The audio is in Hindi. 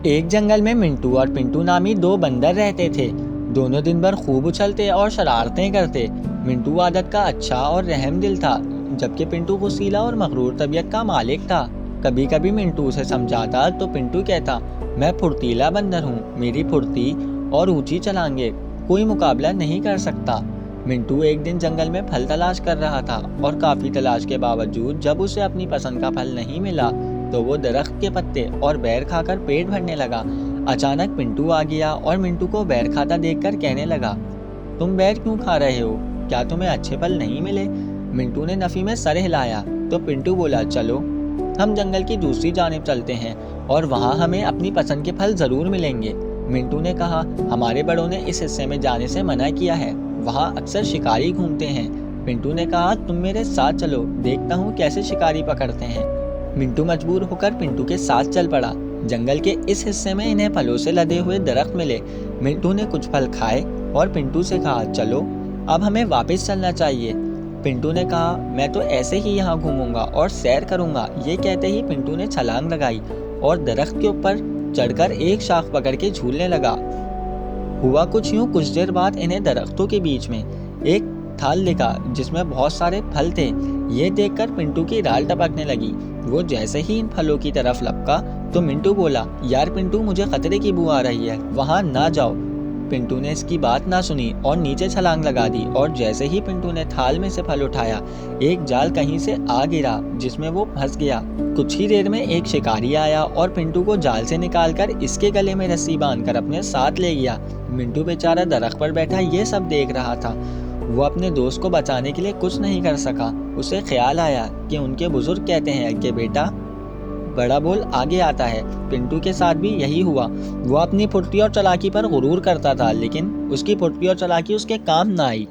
एक जंगल में मिंटू और पिंटू नामी दो बंदर रहते थे। दोनों दिन भर खूब उछलते और शरारतें करते। मिंटू आदत का अच्छा और रहमदिल था, जबकि पिंटू गुस्सीला और मगरूर तबीयत का मालिक था। कभी कभी मिंटू उसे समझाता तो पिंटू कहता, मैं फुर्तीला बंदर हूँ, मेरी फुर्ती और ऊंची छलांगे कोई मुकाबला नहीं कर सकता। मिंटू एक दिन जंगल में फल तलाश कर रहा था और काफी तलाश के बावजूद जब उसे अपनी पसंद का फल नहीं मिला तो वो दरख्त के पत्ते और बैर खाकर पेट भरने लगा। अचानक पिंटू आ गया और मिंटू को बैर खाता देखकर कहने लगा, तुम बैर क्यों खा रहे हो? क्या तुम्हें अच्छे फल नहीं मिले? मिंटू ने नफी में सर हिलाया तो पिंटू बोला, चलो हम जंगल की दूसरी जानिब चलते हैं और वहाँ हमें अपनी पसंद के फल जरूर मिलेंगे। मिंटू ने कहा, हमारे बड़ों ने इस हिस्से में जाने से मना किया है, वहाँ अक्सर शिकारी घूमते हैं। पिंटू ने कहा, तुम मेरे साथ चलो, देखता हूँ कैसे शिकारी पकड़ते हैं। मिंटू मजबूर होकर पिंटू के साथ चल पड़ा। जंगल के इस हिस्से में इन्हें फलों से लदे हुए दरख्त मिले। मिंटू ने कुछ फल खाए और पिंटू से कहा, चलो अब हमें वापस चलना चाहिए। पिंटू ने कहा, मैं तो ऐसे ही यहाँ घूमूंगा और सैर करूंगा। ये कहते ही पिंटू ने छलांग लगाई और दरख्त के ऊपर चढ़कर एक शाख पकड़ के झूलने लगा। हुआ कुछ यूं, कुछ देर बाद इन्हें दरख्तों के बीच में एक थाल दिखा जिसमें बहुत सारे फल थे। ये देखकर पिंटू की राल टपकने लगी। वो जैसे ही इन फलों की तरफ लपका तो मिंटू बोला, यार पिंटू, मुझे खतरे की बू आ रही है, वहां ना जाओ। पिंटू ने इसकी बात ना सुनी और नीचे छलांग लगा दी और जैसे ही पिंटू ने थाल में से फल उठाया, एक जाल कहीं से आ गिरा जिसमें वो फंस गया। कुछ ही देर में एक शिकारी आया और पिंटू को जाल से निकालकर इसके गले में रस्सी बांधकर अपने साथ ले गया। मिंटू बेचारा दरख्त पर बैठा ये सब देख रहा था। वो अपने दोस्त को बचाने के लिए कुछ नहीं कर सका। उसे ख्याल आया कि उनके बुजुर्ग कहते हैं कि बेटा, बड़ा बोल आगे आता है। पिंटू के साथ भी यही हुआ। वो अपनी फुर्ती और चालाकी पर गुरूर करता था, लेकिन उसकी फुर्ती और चालाकी उसके काम ना आई।